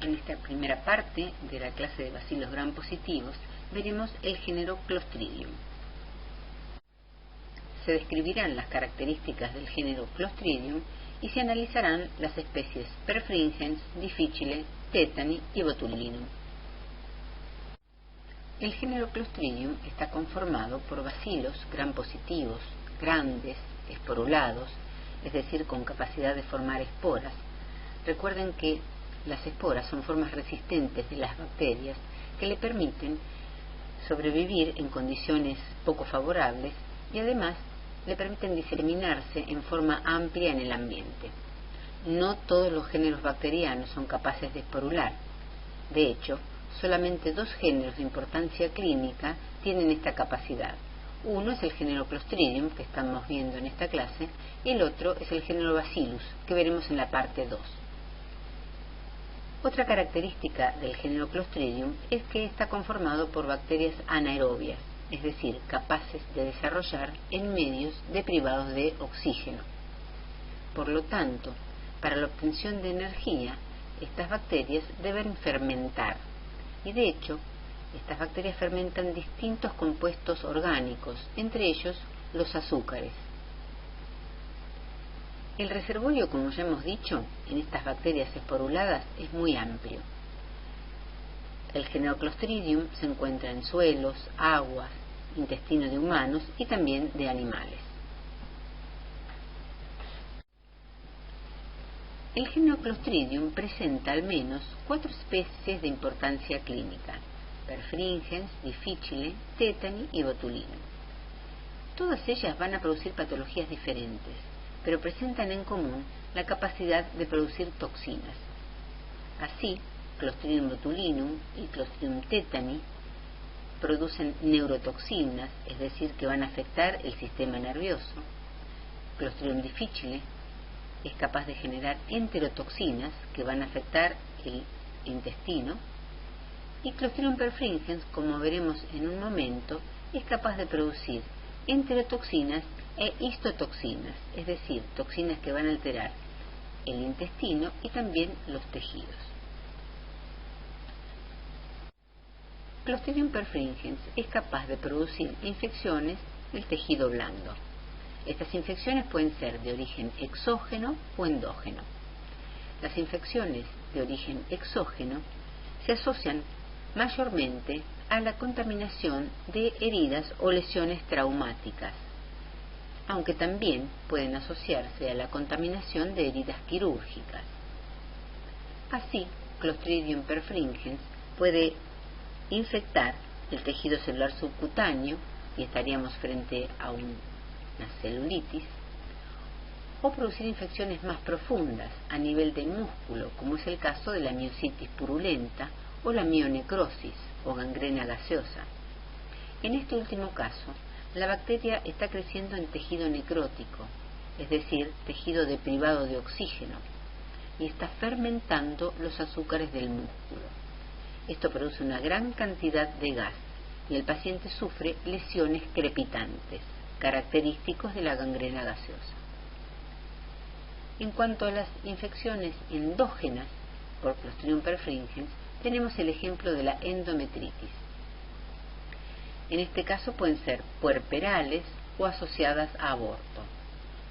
En esta primera parte de la clase de bacilos gram positivos veremos el género Clostridium. Se describirán las características del género Clostridium y se analizarán las especies Perfringens, Difficile, Tetani y Botulinum. El género Clostridium está conformado por bacilos gram positivos, grandes, esporulados, es decir, con capacidad de formar esporas. Recuerden que las esporas son formas resistentes de las bacterias que le permiten sobrevivir en condiciones poco favorables y además le permiten diseminarse en forma amplia en el ambiente. No todos los géneros bacterianos son capaces de esporular. De hecho, solamente 2 géneros de importancia clínica tienen esta capacidad. Uno es el género Clostridium, que estamos viendo en esta clase, y el otro es el género Bacillus, que veremos en la parte 2. Otra característica del género Clostridium es que está conformado por bacterias anaerobias, es decir, capaces de desarrollar en medios deprivados de oxígeno. Por lo tanto, para la obtención de energía, estas bacterias deben fermentar, y de hecho, estas bacterias fermentan distintos compuestos orgánicos, entre ellos los azúcares. El reservorio, como ya hemos dicho, en estas bacterias esporuladas es muy amplio. El género Clostridium se encuentra en suelos, aguas, intestino de humanos y también de animales. El género Clostridium presenta al menos 4 especies de importancia clínica: Perfringens, Difficile, Tetani y Botulinum. Todas ellas van a producir patologías diferentes, pero presentan en común la capacidad de producir toxinas. Así, Clostridium botulinum y Clostridium tetani producen neurotoxinas, es decir, que van a afectar el sistema nervioso. Clostridium difficile es capaz de generar enterotoxinas que van a afectar el intestino. Y Clostridium perfringens, como veremos en un momento, es capaz de producir enterotoxinas e histotoxinas, es decir, toxinas que van a alterar el intestino y también los tejidos. Clostridium perfringens es capaz de producir infecciones del tejido blando. Estas infecciones pueden ser de origen exógeno o endógeno. Las infecciones de origen exógeno se asocian mayormente a la contaminación de heridas o lesiones traumáticas, aunque también pueden asociarse a la contaminación de heridas quirúrgicas. Así, Clostridium perfringens puede infectar el tejido celular subcutáneo, y estaríamos frente a una celulitis, o producir infecciones más profundas a nivel del músculo, como es el caso de la miositis purulenta o la mionecrosis o gangrena gaseosa. En este último caso, la bacteria está creciendo en tejido necrótico, es decir, tejido deprivado de oxígeno, y está fermentando los azúcares del músculo. Esto produce una gran cantidad de gas y el paciente sufre lesiones crepitantes, característicos de la gangrena gaseosa. En cuanto a las infecciones endógenas por Clostridium perfringens, tenemos el ejemplo de la endometritis. En este caso pueden ser puerperales o asociadas a aborto.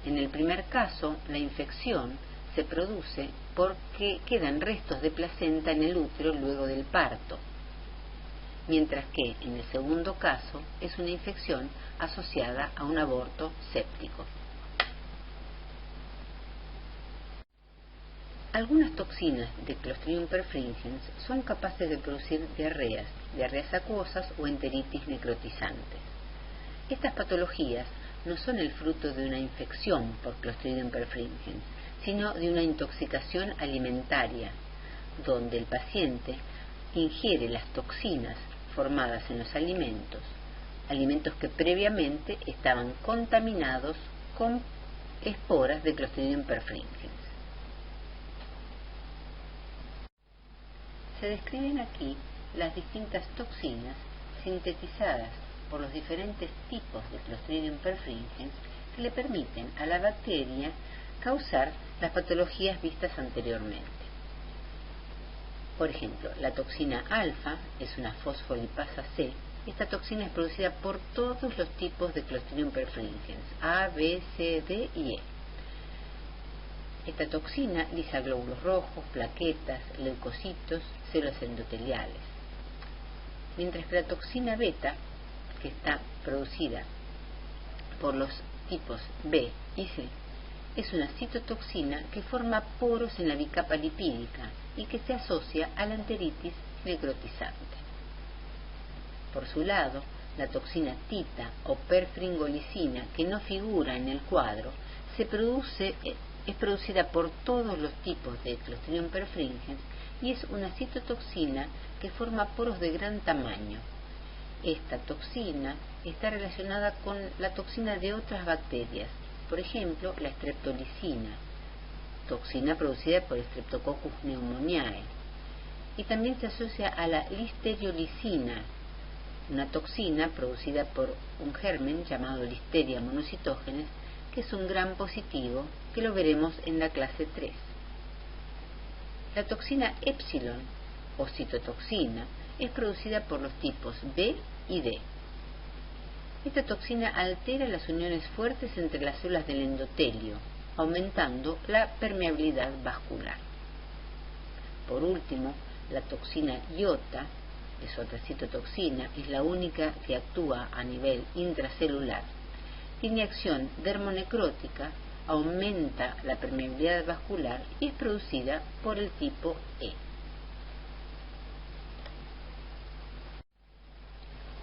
En el primer caso, la infección se produce porque quedan restos de placenta en el útero luego del parto, mientras que en el segundo caso es una infección asociada a un aborto séptico. Algunas toxinas de Clostridium perfringens son capaces de producir diarreas acuosas o enteritis necrotizantes. Estas patologías no son el fruto de una infección por Clostridium perfringens, sino de una intoxicación alimentaria, donde el paciente ingiere las toxinas formadas en los alimentos que previamente estaban contaminados con esporas de Clostridium perfringens. Se describen aquí las distintas toxinas sintetizadas por los diferentes tipos de Clostridium perfringens que le permiten a la bacteria causar las patologías vistas anteriormente. Por ejemplo, la toxina alfa es una fosfolipasa C. Esta toxina es producida por todos los tipos de Clostridium perfringens, A, B, C, D y E. Esta toxina lisa glóbulos rojos, plaquetas, leucocitos, células endoteliales. Mientras que la toxina beta, que está producida por los tipos B y C, es una citotoxina que forma poros en la bicapa lipídica y que se asocia a la enteritis necrotizante. Por su lado, la toxina tita o perfringolicina, que no figura en el cuadro, es producida por todos los tipos de Clostridium perfringens y es una citotoxina que forma poros de gran tamaño. Esta toxina está relacionada con la toxina de otras bacterias, por ejemplo, la streptolicina, toxina producida por Streptococcus pneumoniae, y también se asocia a la listeriolicina, una toxina producida por un germen llamado Listeria monocytogenes, que es un gram positivo, que lo veremos en la clase 3. La toxina epsilon o citotoxina es producida por los tipos B y D. Esta toxina altera las uniones fuertes entre las células del endotelio, aumentando la permeabilidad vascular. Por último, la toxina iota es otra citotoxina, es la única que actúa a nivel intracelular. Tiene acción dermonecrótica, aumenta la permeabilidad vascular y es producida por el tipo E.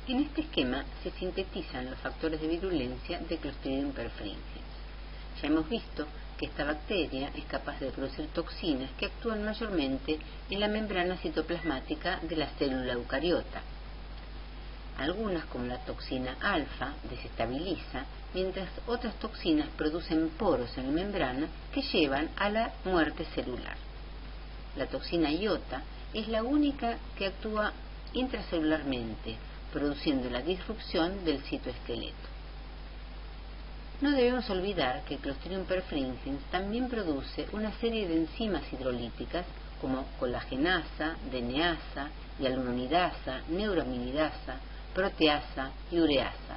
En este esquema se sintetizan los factores de virulencia de Clostridium perfringens. Ya hemos visto que esta bacteria es capaz de producir toxinas que actúan mayormente en la membrana citoplasmática de la célula eucariota. Algunas, como la toxina alfa, desestabiliza, mientras otras toxinas producen poros en la membrana que llevan a la muerte celular. La toxina iota es la única que actúa intracelularmente, produciendo la disrupción del citoesqueleto. No debemos olvidar que Clostridium perfringens también produce una serie de enzimas hidrolíticas como colagenasa, DNasa, hialuronidasa, neuraminidasa, proteasa y ureasa.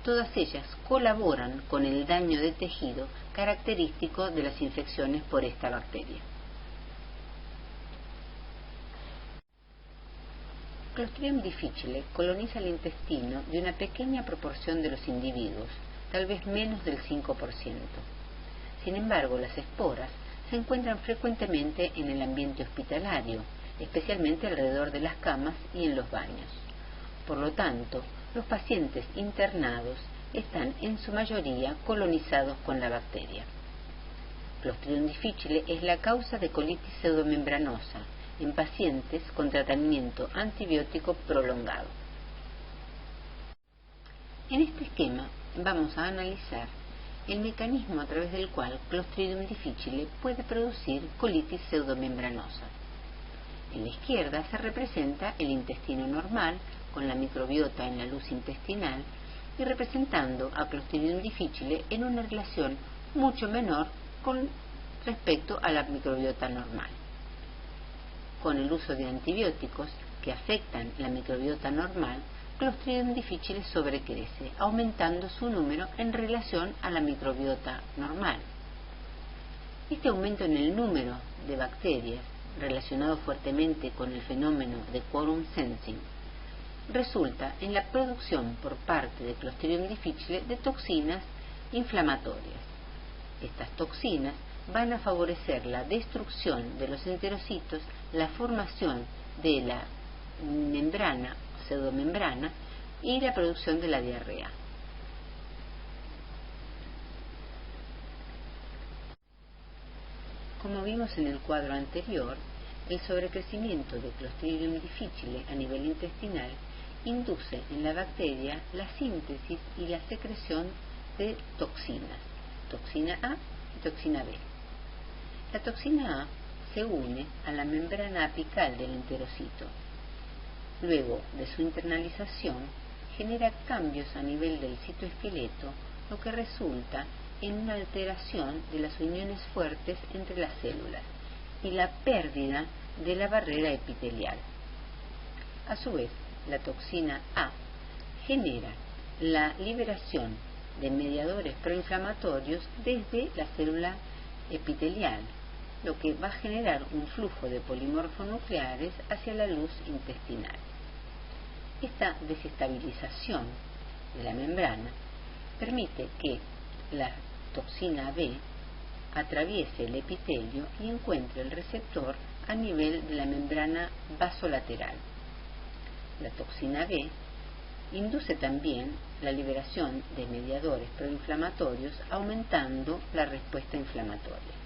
Todas ellas colaboran con el daño de tejido característico de las infecciones por esta bacteria. Clostridium difficile coloniza el intestino de una pequeña proporción de los individuos, tal vez menos del 5%. Sin embargo, las esporas se encuentran frecuentemente en el ambiente hospitalario, especialmente alrededor de las camas y en los baños. Por lo tanto, los pacientes internados están en su mayoría colonizados con la bacteria. Clostridium difficile es la causa de colitis pseudomembranosa en pacientes con tratamiento antibiótico prolongado. En este esquema vamos a analizar el mecanismo a través del cual Clostridium difficile puede producir colitis pseudomembranosa. En la izquierda se representa el intestino normal con la microbiota en la luz intestinal y representando a Clostridium difficile en una relación mucho menor con respecto a la microbiota normal. Con el uso de antibióticos que afectan la microbiota normal, Clostridium difficile sobrecrece, aumentando su número en relación a la microbiota normal. Este aumento en el número de bacterias, relacionado fuertemente con el fenómeno de quorum sensing, resulta en la producción por parte de Clostridium difficile de toxinas inflamatorias. Estas toxinas van a favorecer la destrucción de los enterocitos, la formación de la membrana o pseudomembrana y la producción de la diarrea. Como vimos en el cuadro anterior, el sobrecrecimiento de Clostridium difficile a nivel intestinal induce en la bacteria la síntesis y la secreción de toxinas, toxina A y toxina B. La toxina A se une a la membrana apical del enterocito. Luego de su internalización, genera cambios a nivel del citoesqueleto, lo que resulta en una alteración de las uniones fuertes entre las células y la pérdida de la barrera epitelial. A su vez, la toxina A genera la liberación de mediadores proinflamatorios desde la célula epitelial, lo que va a generar un flujo de polimorfonucleares hacia la luz intestinal. Esta desestabilización de la membrana permite que la toxina B atraviese el epitelio y encuentre el receptor a nivel de la membrana vasolateral. La toxina B induce también la liberación de mediadores proinflamatorios, aumentando la respuesta inflamatoria.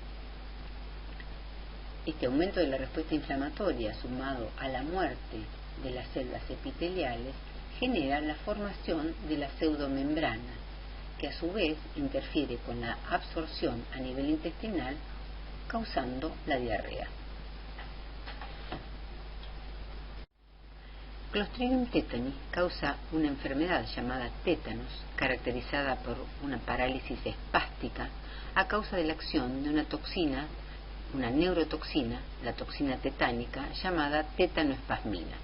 Este aumento de la respuesta inflamatoria, sumado a la muerte de las células epiteliales, genera la formación de la pseudomembrana, que a su vez interfiere con la absorción a nivel intestinal, causando la diarrea. Clostridium tetani causa una enfermedad llamada tétanos, caracterizada por una parálisis espástica a causa de la acción de una toxina, una neurotoxina, la toxina tetánica, llamada tétanoespasmina.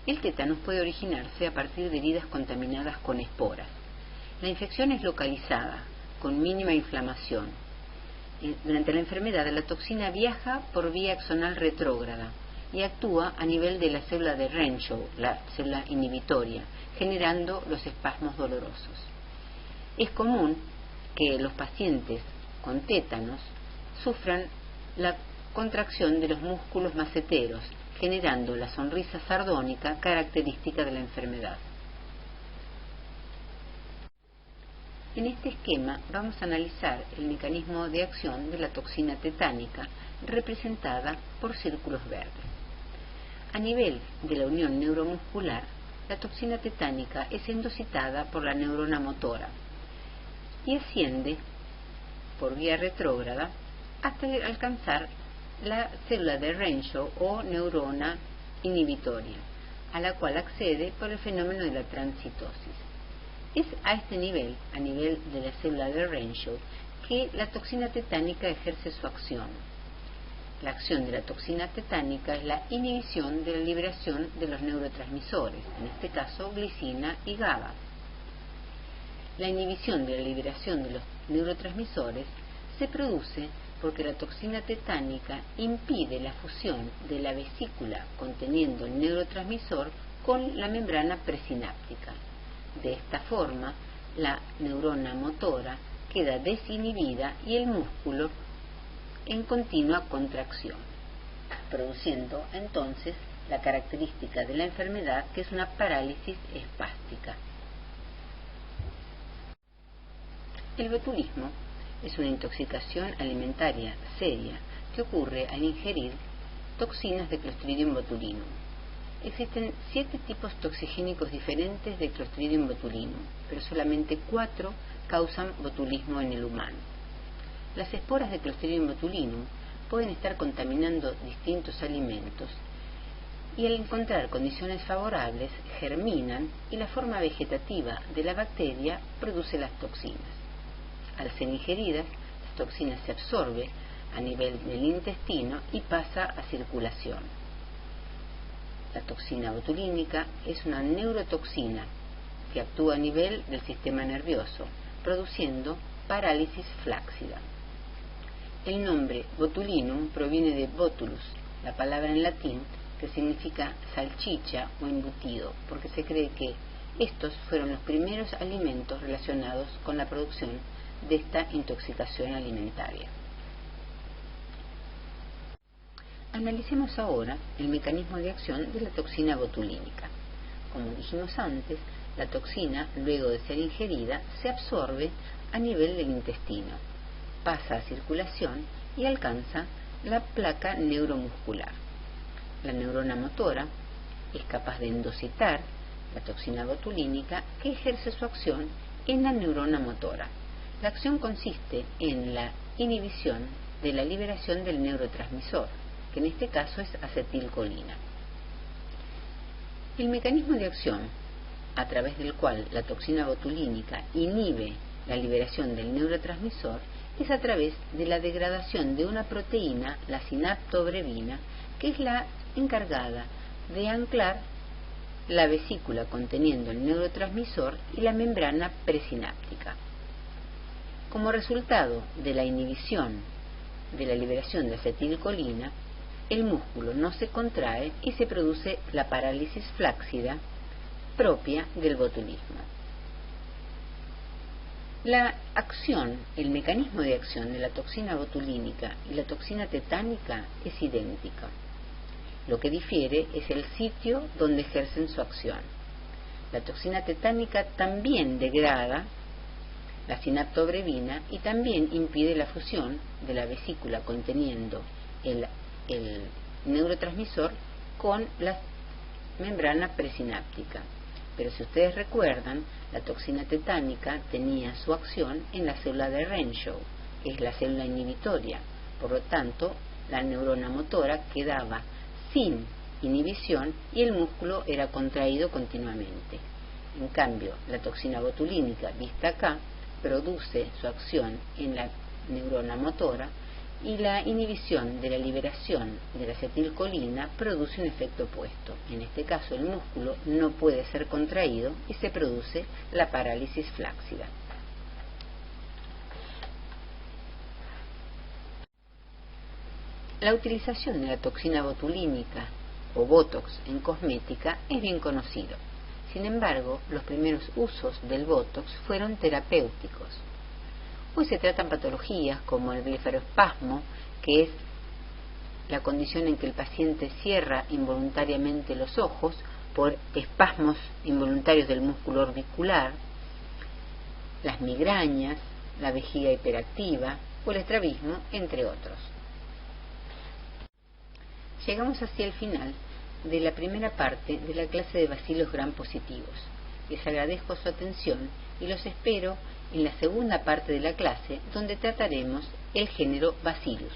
El tétanos puede originarse a partir de heridas contaminadas con esporas. La infección es localizada, con mínima inflamación. Durante la enfermedad, la toxina viaja por vía axonal retrógrada y actúa a nivel de la célula de Renshaw, la célula inhibitoria, generando los espasmos dolorosos. Es común que los pacientes con tétanos sufran la contracción de los músculos maceteros, generando la sonrisa sardónica característica de la enfermedad. En este esquema vamos a analizar el mecanismo de acción de la toxina tetánica, representada por círculos verdes. A nivel de la unión neuromuscular, la toxina tetánica es endocitada por la neurona motora y asciende por vía retrógrada hasta alcanzar la célula de Renshaw o neurona inhibitoria, a la cual accede por el fenómeno de la transcitosis. Es a este nivel, a nivel de la célula de Renshaw, que la toxina tetánica ejerce su acción. La acción de la toxina tetánica es la inhibición de la liberación de los neurotransmisores, en este caso glicina y GABA. La inhibición de la liberación de los neurotransmisores se produce porque la toxina tetánica impide la fusión de la vesícula conteniendo el neurotransmisor con la membrana presináptica. De esta forma, la neurona motora queda desinhibida y el músculo en continua contracción, produciendo entonces la característica de la enfermedad, que es una parálisis espástica. El botulismo es una intoxicación alimentaria seria que ocurre al ingerir toxinas de Clostridium botulinum. Existen 7 tipos toxigénicos diferentes de Clostridium botulinum, pero solamente 4 causan botulismo en el humano. Las esporas de Clostridium botulinum pueden estar contaminando distintos alimentos y al encontrar condiciones favorables germinan y la forma vegetativa de la bacteria produce las toxinas. Al ser ingeridas, las toxinas se absorben a nivel del intestino y pasa a circulación. La toxina botulínica es una neurotoxina que actúa a nivel del sistema nervioso, produciendo parálisis flácida. El nombre botulinum proviene de botulus, la palabra en latín que significa salchicha o embutido, porque se cree que estos fueron los primeros alimentos relacionados con la producción de esta intoxicación alimentaria. Analicemos ahora el mecanismo de acción de la toxina botulínica. Como dijimos antes, la toxina, luego de ser ingerida, se absorbe a nivel del intestino, pasa a circulación y alcanza la placa neuromuscular. La neurona motora es capaz de endocitar la toxina botulínica, que ejerce su acción en la neurona motora. La acción consiste en la inhibición de la liberación del neurotransmisor, que en este caso es acetilcolina. El mecanismo de acción a través del cual la toxina botulínica inhibe la liberación del neurotransmisor es a través de la degradación de una proteína, la sinaptobrevina, que es la encargada de anclar la vesícula conteniendo el neurotransmisor y la membrana presináptica. Como resultado de la inhibición de la liberación de acetilcolina, el músculo no se contrae y se produce la parálisis flácida propia del botulismo. La acción, el mecanismo de acción de la toxina botulínica y la toxina tetánica es idéntica. Lo que difiere es el sitio donde ejercen su acción. La toxina tetánica también degrada la sinaptobrevina y también impide la fusión de la vesícula conteniendo el neurotransmisor con la membrana presináptica. Pero si ustedes recuerdan, la toxina tetánica tenía su acción en la célula de Renshaw, que es la célula inhibitoria. Por lo tanto, la neurona motora quedaba sin inhibición y el músculo era contraído continuamente. En cambio, la toxina botulínica, vista acá, produce su acción en la neurona motora y la inhibición de la liberación de la acetilcolina produce un efecto opuesto. En este caso, el músculo no puede ser contraído y se produce la parálisis flácida. La utilización de la toxina botulínica o Botox en cosmética es bien conocido. Sin embargo, los primeros usos del Botox fueron terapéuticos. Hoy se tratan patologías como el blefaroespasmo, que es la condición en que el paciente cierra involuntariamente los ojos por espasmos involuntarios del músculo orbicular, las migrañas, la vejiga hiperactiva o el estrabismo, entre otros. Llegamos hacia el final de la primera parte de la clase de bacilos gram positivos. Les agradezco su atención y los espero en la segunda parte de la clase, donde trataremos el género Bacillus.